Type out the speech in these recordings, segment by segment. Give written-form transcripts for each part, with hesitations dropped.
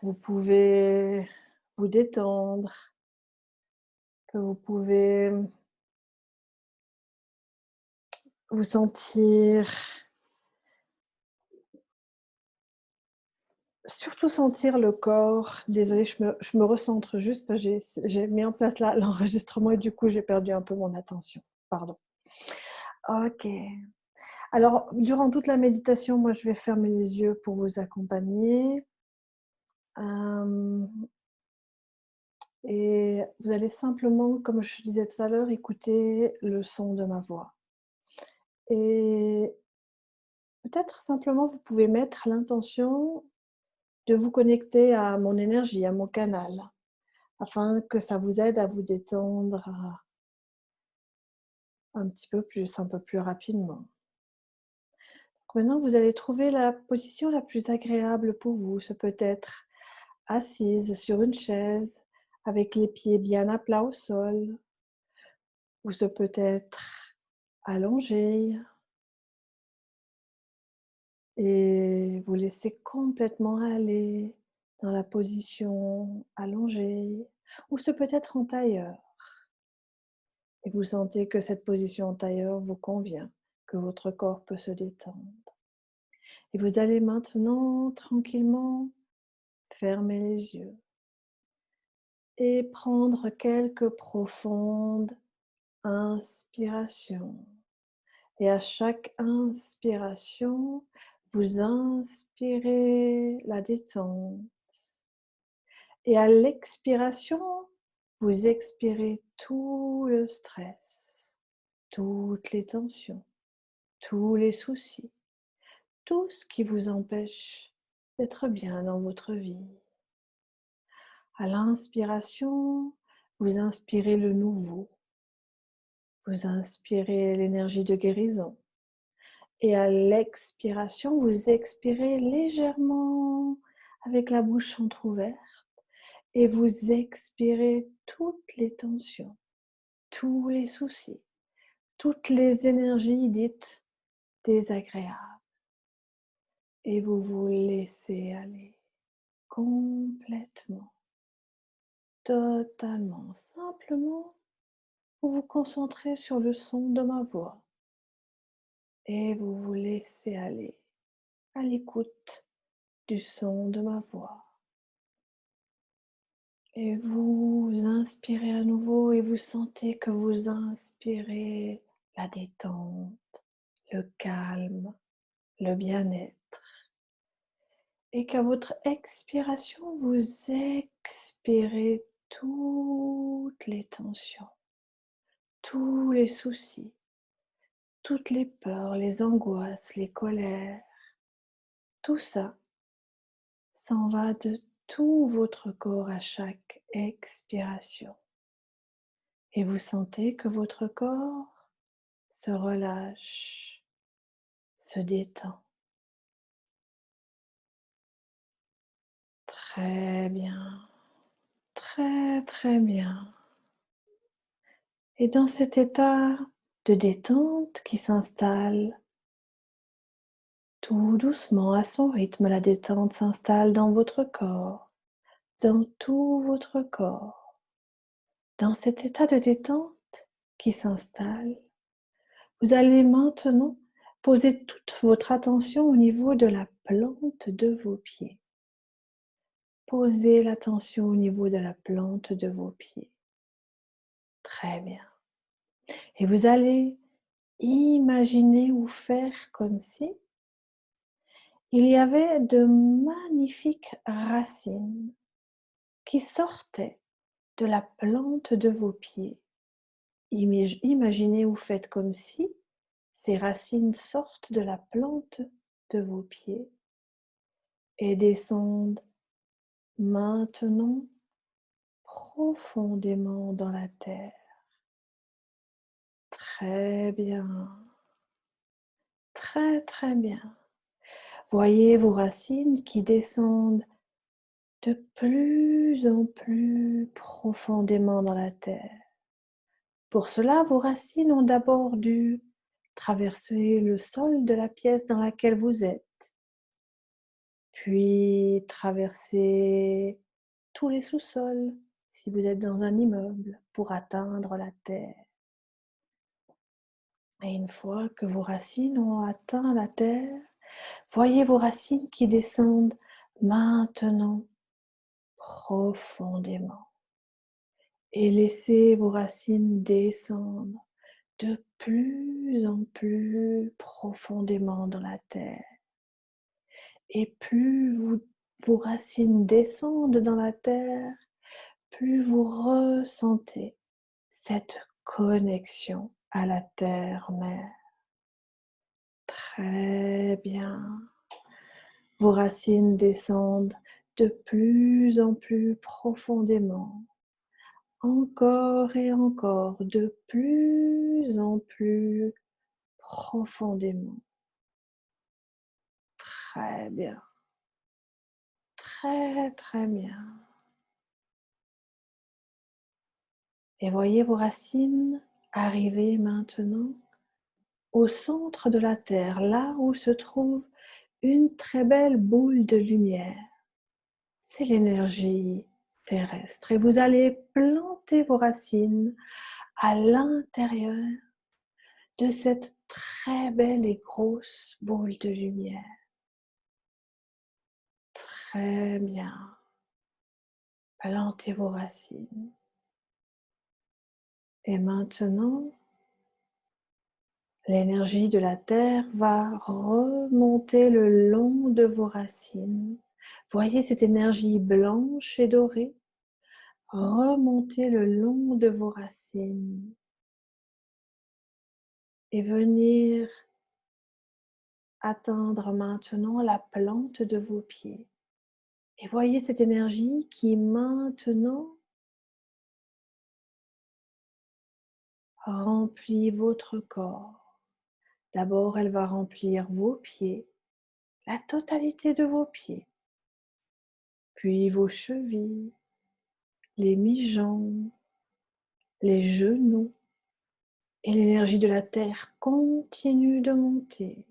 vous pouvez vous détendre, que vous pouvez vous sentir surtout sentir le corps. Désolée, je me recentre juste parce que j'ai mis en place l'enregistrement et du coup, j'ai perdu un peu mon attention. Pardon. OK. Alors, durant toute la méditation, moi, je vais fermer les yeux pour vous accompagner. Hem Et vous allez simplement, comme je disais tout à l'heure, écouter le son de ma voix. Et peut-être simplement, vous pouvez mettre l'intention de vous connecter à mon énergie, à mon canal, afin que ça vous aide à vous détendre un petit peu plus, un peu plus rapidement. Donc maintenant, vous allez trouver la position la plus agréable pour vous. Ce peut être assise sur une chaise, avec les pieds bien à plat au sol, ou ce peut être allongé, et vous laissez complètement aller dans la position allongée, ou ce peut être en tailleur. Et vous sentez que cette position en tailleur vous convient, que votre corps peut se détendre. Et vous allez maintenant tranquillement fermer les yeux et prendre quelques profondes inspirations. Et à chaque inspiration, vous inspirez la détente. Et à l'expiration, vous expirez tout le stress, toutes les tensions, tous les soucis, tout ce qui vous empêche d'être bien dans votre vie. À l'inspiration, vous inspirez le nouveau, vous inspirez l'énergie de guérison. Et à l'expiration, vous expirez légèrement avec la bouche entrouverte et vous expirez toutes les tensions, tous les soucis, toutes les énergies dites désagréables. Et vous vous laissez aller complètement, totalement. Simplement, vous vous concentrez sur le son de ma voix et vous vous laissez aller à l'écoute du son de ma voix. Et vous inspirez à nouveau et vous sentez que vous inspirez la détente, le calme, le bien-être. Et qu'à votre expiration, vous expirez toutes les tensions, tous les soucis, toutes les peurs, les angoisses, les colères. Tout ça s'en va de tout votre corps à chaque expiration. Et vous sentez que votre corps se relâche, se détend. Très bien, très très bien. Et dans cet état de détente qui s'installe tout doucement à son rythme, la détente s'installe dans votre corps, dans tout votre corps. Dans cet état de détente qui s'installe, vous allez maintenant poser toute votre attention au niveau de la plante de vos pieds. Posez l'attention au niveau de la plante de vos pieds. Très bien. Et vous allez imaginer ou faire comme si il y avait de magnifiques racines qui sortaient de la plante de vos pieds. Imaginez ou faites comme si ces racines sortent de la plante de vos pieds et descendent maintenant profondément dans la terre. Très bien, très très bien. Voyez vos racines qui descendent de plus en plus profondément dans la terre. Pour cela, vos racines ont d'abord dû traverser le sol de la pièce dans laquelle vous êtes, puis traverser tous les sous-sols, si vous êtes dans un immeuble, pour atteindre la terre. Et une fois que vos racines ont atteint la terre, voyez vos racines qui descendent maintenant profondément. Et laissez vos racines descendre de plus en plus profondément dans la terre. Et plus vos racines descendent dans la terre, plus vous ressentez cette connexion à la terre-mère. Très bien. Vos racines descendent de plus en plus profondément. Encore et encore, de plus en plus profondément. Très bien. Très, très bien. Et voyez vos racines arriver maintenant au centre de la Terre, là où se trouve une très belle boule de lumière. C'est l'énergie terrestre. Et vous allez planter vos racines à l'intérieur de cette très belle et grosse boule de lumière. Très bien. Plantez vos racines. Et maintenant, l'énergie de la terre va remonter le long de vos racines. Voyez cette énergie blanche et dorée remonter le long de vos racines et venir atteindre maintenant la plante de vos pieds. Et voyez cette énergie qui maintenant remplit votre corps. D'abord, elle va remplir vos pieds, la totalité de vos pieds, puis vos chevilles, les mi-jambes, les genoux, et l'énergie de la terre continue de monter.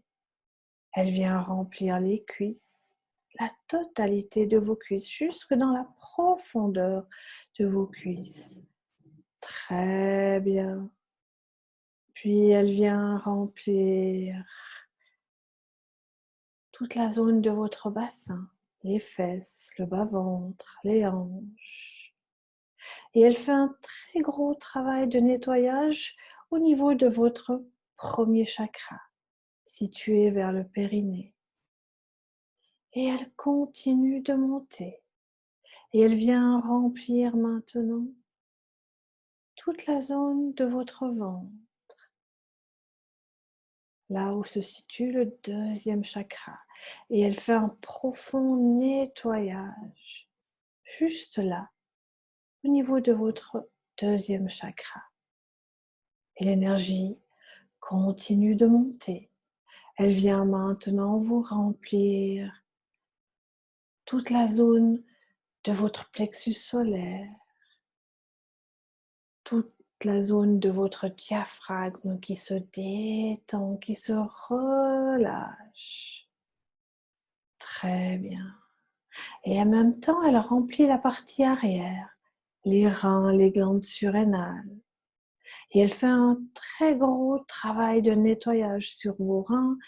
Elle vient remplir les cuisses, la totalité de vos cuisses, jusque dans la profondeur de vos cuisses. Très bien. Puis elle vient remplir toute la zone de votre bassin, les fesses, le bas-ventre, les hanches. Et elle fait un très gros travail de nettoyage au niveau de votre premier chakra, situé vers le périnée. Et elle continue de monter. Et elle vient remplir maintenant toute la zone de votre ventre, là où se situe le deuxième chakra. Et elle fait un profond nettoyage, juste là, au niveau de votre deuxième chakra. Et l'énergie continue de monter. Elle vient maintenant vous remplir toute la zone de votre plexus solaire, toute la zone de votre diaphragme qui se détend, qui se relâche. Très bien. Et en même temps, elle remplit la partie arrière, les reins, les glandes surrénales. Et elle fait un très gros travail de nettoyage sur vos reins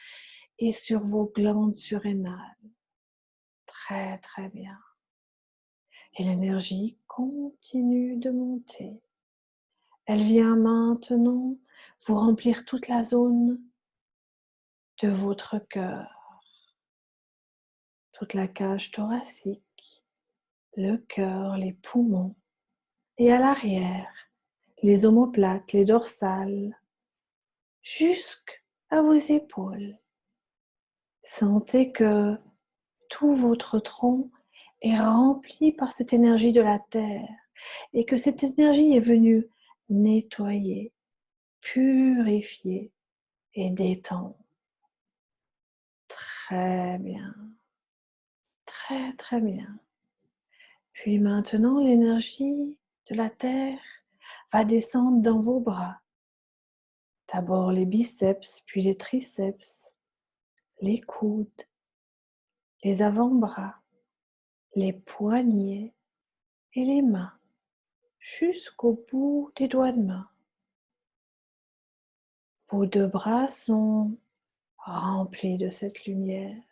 et sur vos glandes surrénales. Très, très bien. Et l'énergie continue de monter. Elle vient maintenant vous remplir toute la zone de votre cœur, toute la cage thoracique, le cœur, les poumons et à l'arrière, les omoplates, les dorsales, jusqu'à vos épaules. Sentez que tout votre tronc est rempli par cette énergie de la terre et que cette énergie est venue nettoyer, purifier et détendre. Très bien, très très bien. Puis maintenant, l'énergie de la terre va descendre dans vos bras. D'abord les biceps, puis les triceps, les coudes, les avant-bras, les poignets et les mains, jusqu'au bout des doigts de main. Vos deux bras sont remplis de cette lumière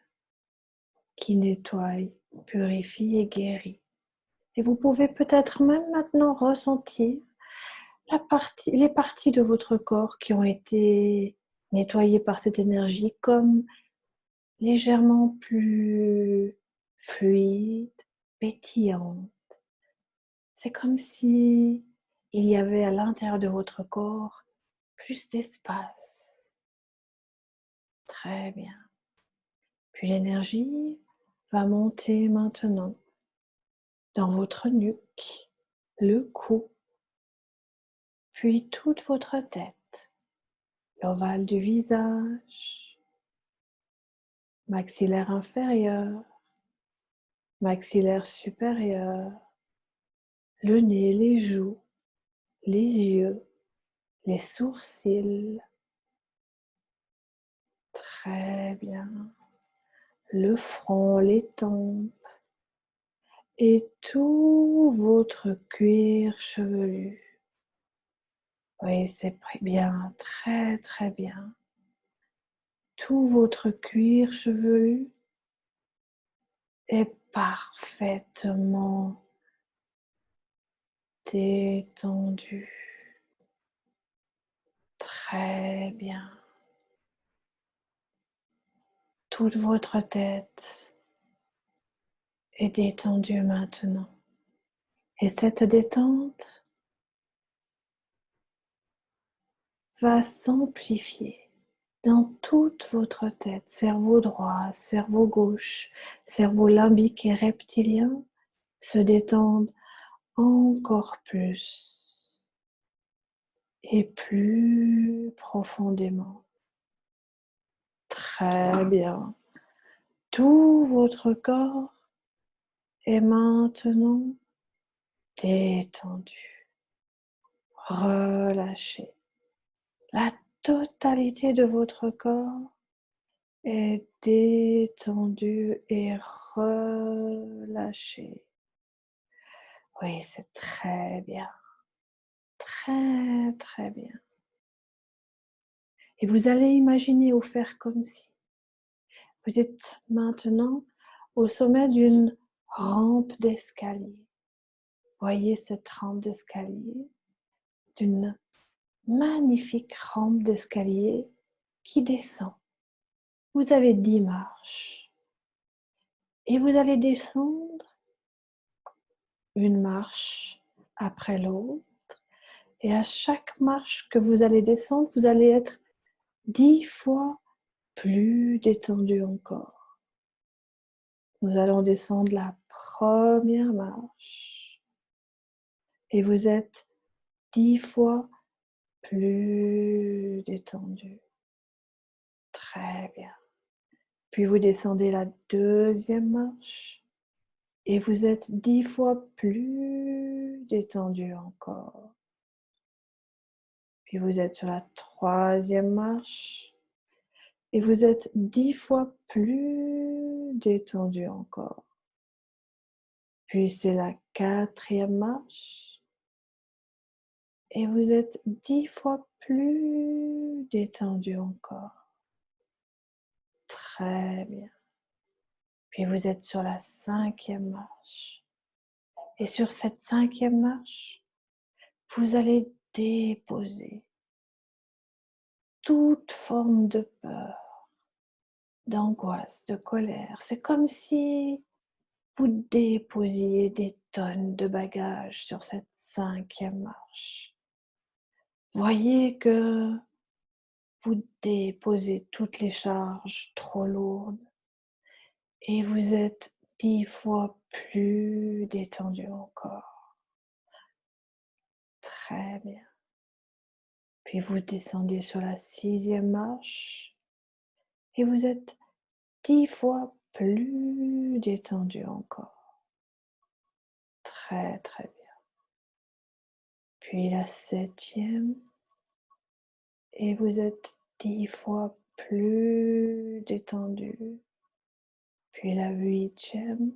qui nettoie, purifie et guérit. Et vous pouvez peut-être même maintenant ressentir les parties de votre corps qui ont été nettoyées par cette énergie comme légèrement plus fluides, pétillantes. C'est comme si il y avait à l'intérieur de votre corps plus d'espace. Très bien. Puis l'énergie va monter maintenant dans votre nuque, le cou, puis toute votre tête, l'ovale du visage, maxillaire inférieur, maxillaire supérieur, le nez, les joues, les yeux, les sourcils. Très bien. Le front, les tempes et tout votre cuir chevelu. Oui, c'est bien, très très bien. Tout votre cuir chevelu est parfaitement détendu. Très bien. Toute votre tête est détendue maintenant. Et cette détente va s'amplifier dans toute votre tête, cerveau droit, cerveau gauche, cerveau limbique et reptilien se détendent encore plus et plus profondément. Très bien. Tout votre corps est maintenant détendu, relâché. La totalité de votre corps est détendu et relâché. Oui, c'est très bien, très très bien. Et vous allez imaginer ou faire comme si vous êtes maintenant au sommet d'une rampe d'escalier. Voyez cette rampe d'escalier, d'une magnifique rampe d'escalier qui descend. Vous avez 10 marches et vous allez descendre une marche après l'autre. Et à chaque marche que vous allez descendre, vous allez être 10 fois plus détendu encore. Nous allons descendre la première marche et vous êtes 10 fois plus détendu. Très bien. Puis vous descendez la deuxième marche et vous êtes 10 fois plus détendu encore. Puis vous êtes sur la troisième marche et vous êtes 10 fois plus détendu encore. Puis c'est la quatrième marche et vous êtes 10 fois plus détendu encore. Très bien. Puis vous êtes sur la cinquième marche. Et sur cette cinquième marche, vous allez déposer toute forme de peur, d'angoisse, de colère. C'est comme si vous déposiez des tonnes de bagages sur cette cinquième marche. Voyez que vous déposez toutes les charges trop lourdes et vous êtes 10 fois plus détendu encore. Très bien. Puis vous descendez sur la sixième marche et vous êtes 10 fois plus détendu encore. Très très bien. Puis la septième et vous êtes 10 fois plus détendu. Puis puis la 8e,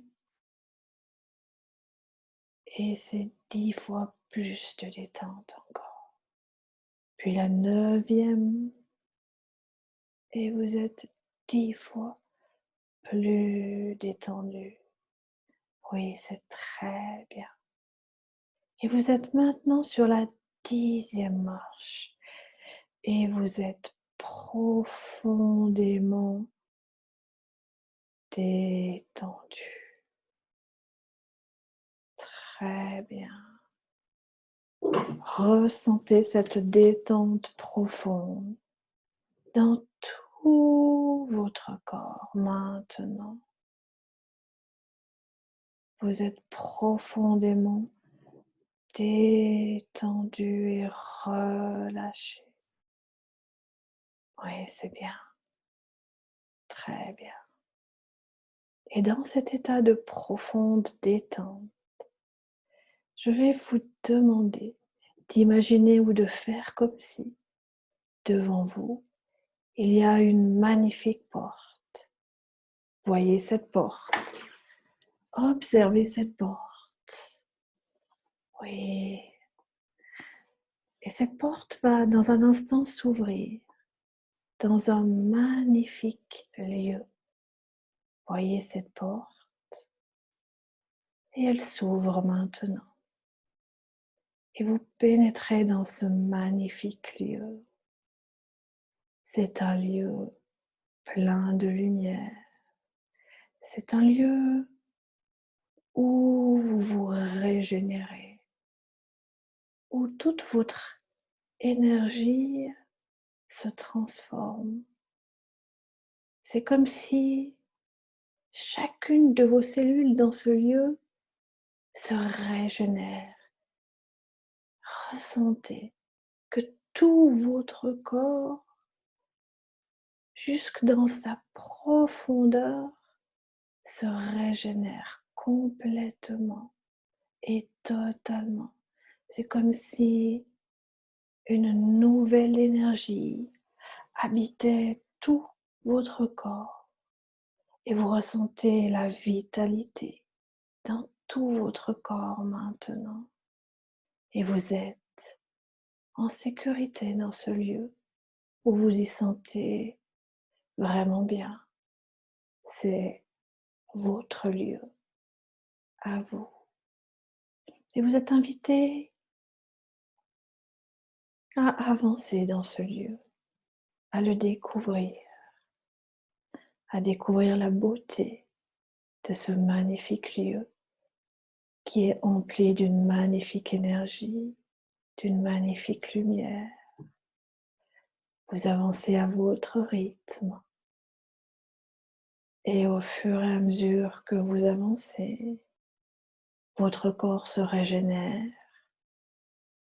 et c'est 10 fois plus de détente encore. Puis la 9e, et vous êtes 10 fois plus détendu. Oui, c'est très bien. Et vous êtes maintenant sur la 10e marche et vous êtes profondément détendu. Très bien. Ressentez cette détente profonde dans tout votre corps maintenant. Vous êtes profondément détendu et relâché. Oui, c'est bien. Très bien. Et dans cet état de profonde détente, je vais vous demander d'imaginer ou de faire comme si, devant vous, il y a une magnifique porte. Voyez cette porte. Observez cette porte. Oui. Et cette porte va dans un instant s'ouvrir dans un magnifique lieu. Voyez cette porte. Et elle s'ouvre maintenant. Et vous pénétrez dans ce magnifique lieu. C'est un lieu plein de lumière. C'est un lieu où vous vous régénérez, où toute votre énergie se transforme. C'est comme si chacune de vos cellules dans ce lieu se régénère. Ressentez que tout votre corps, jusque dans sa profondeur, se régénère complètement et totalement. C'est comme si une nouvelle énergie habitait tout votre corps et vous ressentez la vitalité dans tout votre corps maintenant. Et vous êtes en sécurité dans ce lieu où vous y sentez vraiment bien. C'est votre lieu à vous. Et vous êtes invité à avancer dans ce lieu, à le découvrir, à découvrir la beauté de ce magnifique lieu qui est empli d'une magnifique énergie, d'une magnifique lumière. Vous avancez à votre rythme et au fur et à mesure que vous avancez, votre corps se régénère,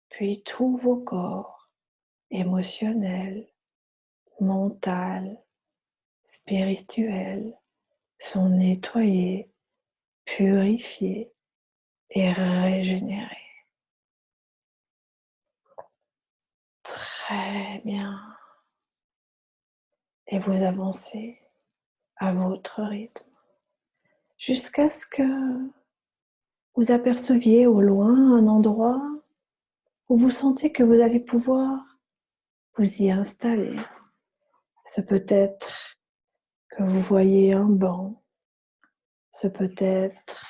puis tous vos corps émotionnels, mentaux, spirituels sont nettoyés, purifiés et régénérés. Très bien. Et vous avancez à votre rythme jusqu'à ce que vous aperceviez au loin un endroit où vous sentez que vous allez pouvoir vous y installer. Ce peut être que vous voyez un banc, ce peut être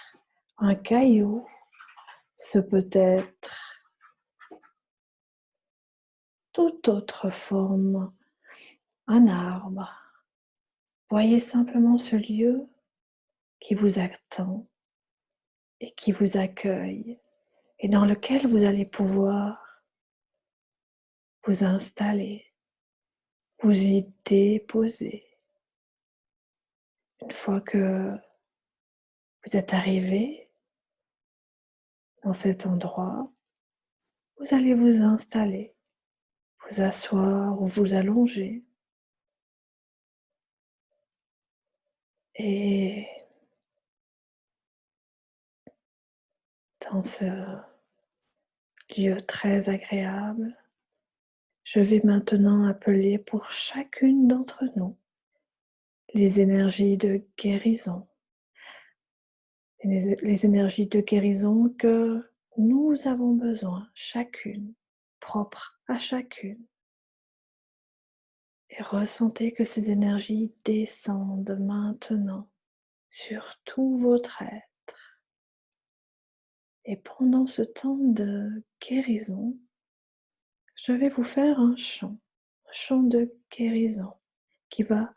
un caillou, ce peut être toute autre forme, un arbre. Voyez simplement ce lieu qui vous attend et qui vous accueille et dans lequel vous allez pouvoir vous installer, vous y déposer. Une fois que vous êtes arrivé dans cet endroit, vous allez vous installer, vous asseoir ou vous allonger et dans ce lieu très agréable, je vais maintenant appeler pour chacune d'entre nous les énergies de guérison les énergies de guérison que nous avons besoin, chacune, propre à chacune. Et ressentez que ces énergies descendent maintenant sur tout votre être. Et pendant ce temps de guérison, je vais vous faire un chant de guérison qui va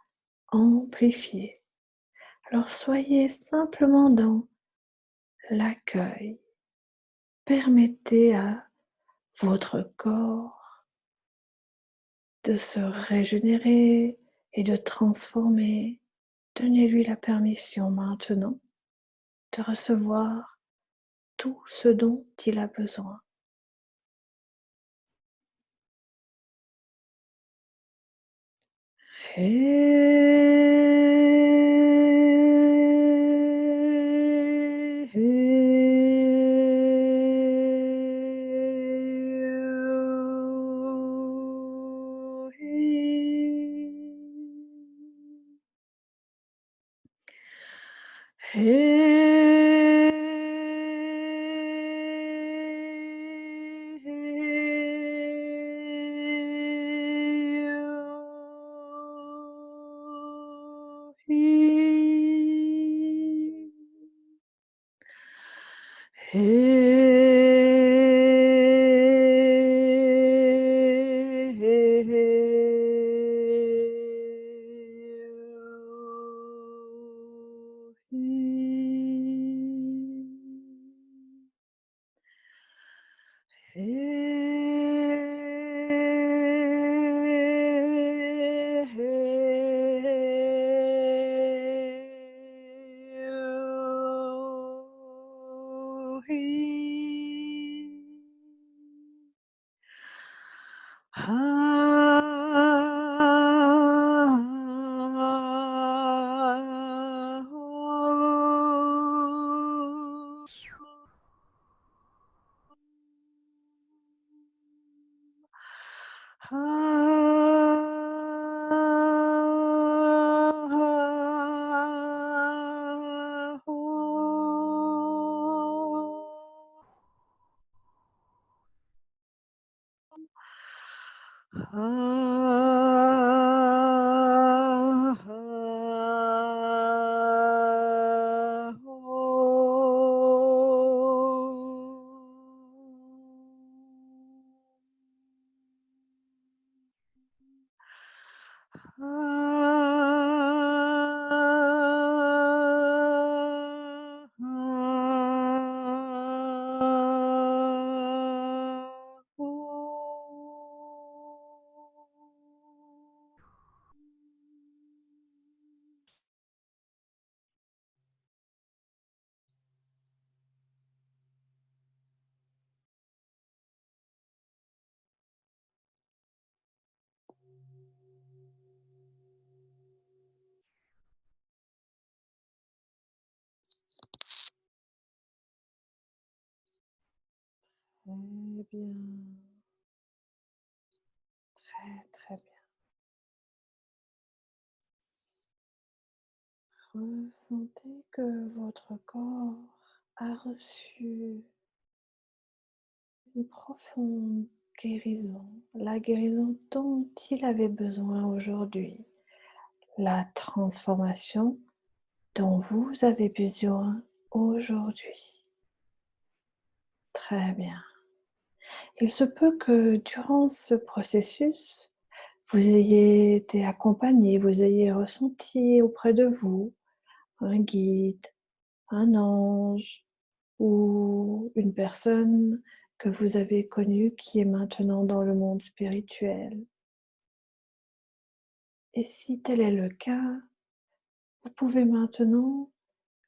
amplifier. Alors soyez simplement dans l'accueil. Permettez à votre corps de se régénérer et de transformer. Donnez-lui la permission maintenant de recevoir tout ce dont il a besoin. Très bien, très bien. Ressentez que votre corps a reçu une profonde guérison, la guérison dont il avait besoin aujourd'hui, la transformation dont vous avez besoin aujourd'hui. Très bien. Il se peut que durant ce processus, vous ayez été accompagné, vous ayez ressenti auprès de vous un guide, un ange ou une personne que vous avez connue qui est maintenant dans le monde spirituel. Et si tel est le cas, vous pouvez maintenant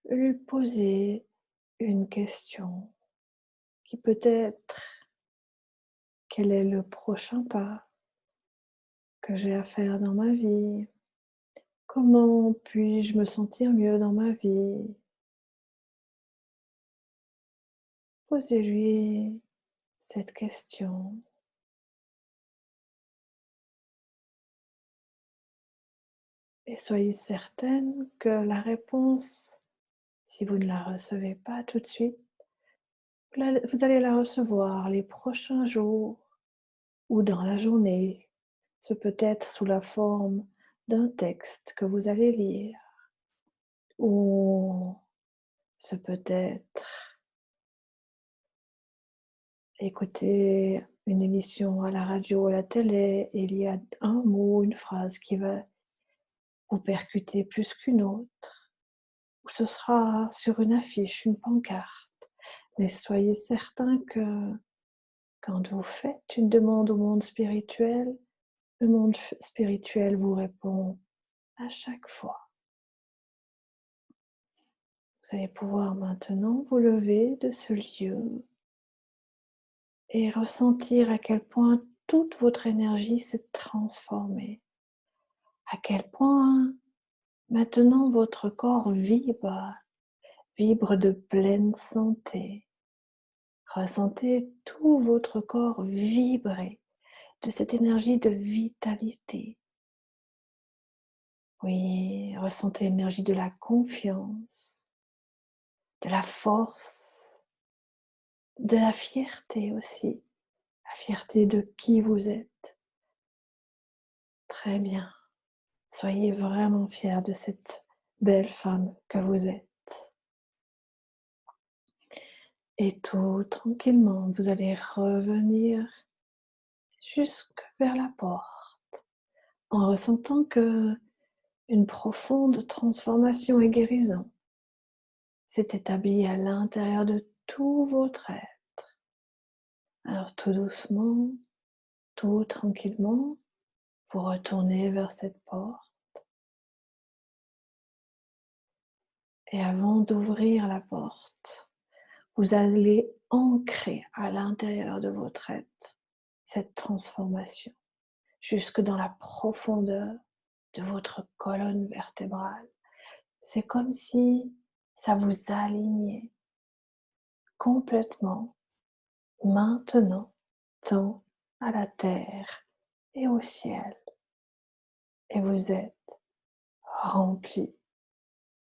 lui poser une question qui peut être: quel est le prochain pas que j'ai à faire dans ma vie? Comment puis-je me sentir mieux dans ma vie? Posez-lui cette question et soyez certaine que la réponse Si vous ne la recevez pas tout de suite, vous allez la recevoir les prochains jours ou dans la journée. Ce peut être sous la forme d'un texte que vous allez lire ou ce peut être écouter une émission à la radio ou à la télé et il y a un mot, une phrase qui va vous percuter plus qu'une autre. Ou ce sera sur une affiche, une pancarte. Mais soyez certain que quand vous faites une demande au monde spirituel, le monde spirituel vous répond à chaque fois. Vous allez pouvoir maintenant vous lever de ce lieu et ressentir à quel point toute votre énergie s'est transformée. À quel point maintenant votre corps vibre, vibre de pleine santé. Ressentez tout votre corps vibrer de cette énergie de vitalité. Oui, ressentez l'énergie de la confiance, de la force, de la fierté aussi. La fierté de qui vous êtes. Très bien. Soyez vraiment fiers de cette belle femme que vous êtes. Et tout tranquillement, vous allez revenir jusque vers la porte en ressentant que une profonde transformation et guérison s'est établie à l'intérieur de tout votre être. Alors tout doucement, tout tranquillement, vous retournez vers cette porte et avant d'ouvrir la porte, vous allez ancrer à l'intérieur de votre être cette transformation jusque dans la profondeur de votre colonne vertébrale. C'est comme si ça vous alignait complètement maintenant, tant à la terre et au ciel. Et vous êtes rempli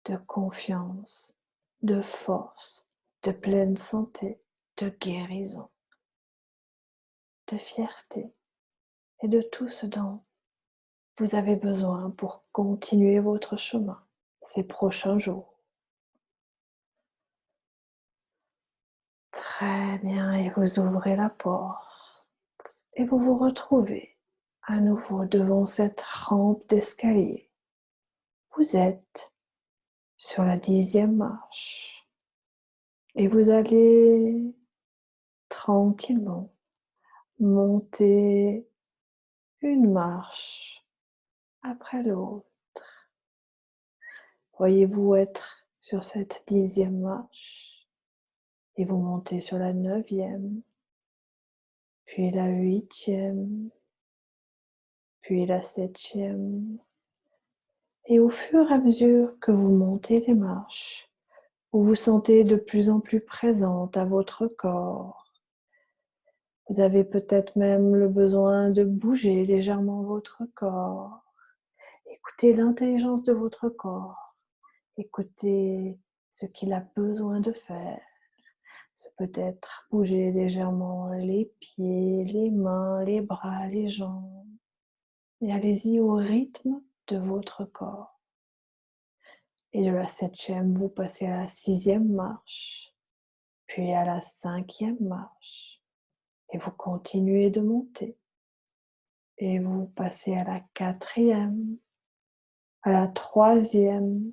de confiance, de force, de pleine santé, de guérison, de fierté et de tout ce dont vous avez besoin pour continuer votre chemin ces prochains jours. Très bien, et vous ouvrez la porte et vous vous retrouvez à nouveau devant cette rampe d'escalier. Vous êtes sur la 10e marche et vous allez tranquillement monter une marche après l'autre. Voyez-vous être sur cette 10e marche et vous montez sur la 9e, puis la 8e, puis la 7e. Et au fur et à mesure que vous montez les marches, vous vous sentez de plus en plus présente à votre corps. Vous avez peut-être même le besoin de bouger légèrement votre corps. Écoutez l'intelligence de votre corps. Écoutez ce qu'il a besoin de faire. Ce peut être bouger légèrement les pieds, les mains, les bras, les jambes. Et allez-y au rythme de votre corps. Et de la 7e, vous passez à la 6e marche, puis à la 5e marche. Et vous continuez de monter. Et vous passez à la 4e, à la 3e.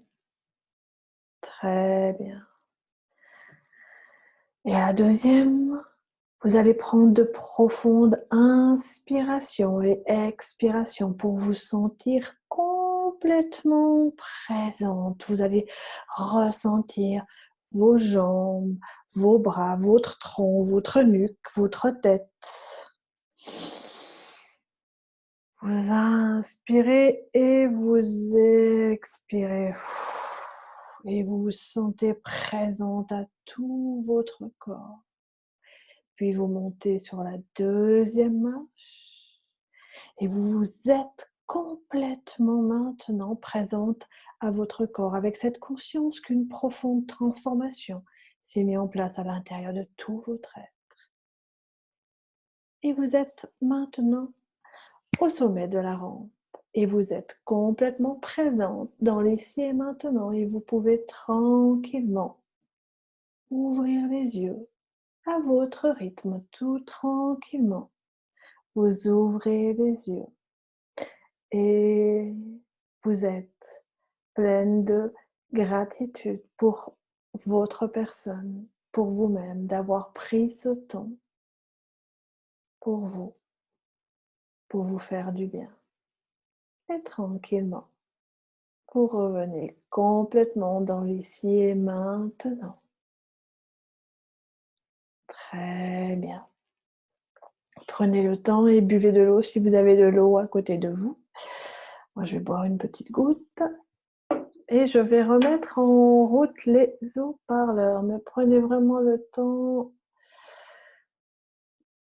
Très bien. Et à la 2e, vous allez prendre de profondes inspirations et expirations pour vous sentir complètement présente. Vous allez ressentir vos jambes, vos bras, votre tronc, votre nuque, votre tête. Vous inspirez et vous expirez. Et vous vous sentez présente à tout votre corps. Puis vous montez sur la 2e marche et vous vous êtes complètement maintenant présente à votre corps, avec cette conscience qu'une profonde transformation s'est mise en place à l'intérieur de tout votre être. Et vous êtes maintenant au sommet de la rampe. Et vous êtes complètement présente dans l'ici et maintenant. Et vous pouvez tranquillement ouvrir les yeux à votre rythme, tout tranquillement. Vous ouvrez les yeux et vous êtes pleine de gratitude pour votre personne, pour vous-même, d'avoir pris ce temps pour vous faire du bien. Et tranquillement, vous revenez complètement dans l'ici et maintenant. Très bien. Prenez le temps et buvez de l'eau si vous avez de l'eau à côté de vous. Moi, je vais boire une petite goutte et je vais remettre en route les haut-parleurs. Mais prenez vraiment le temps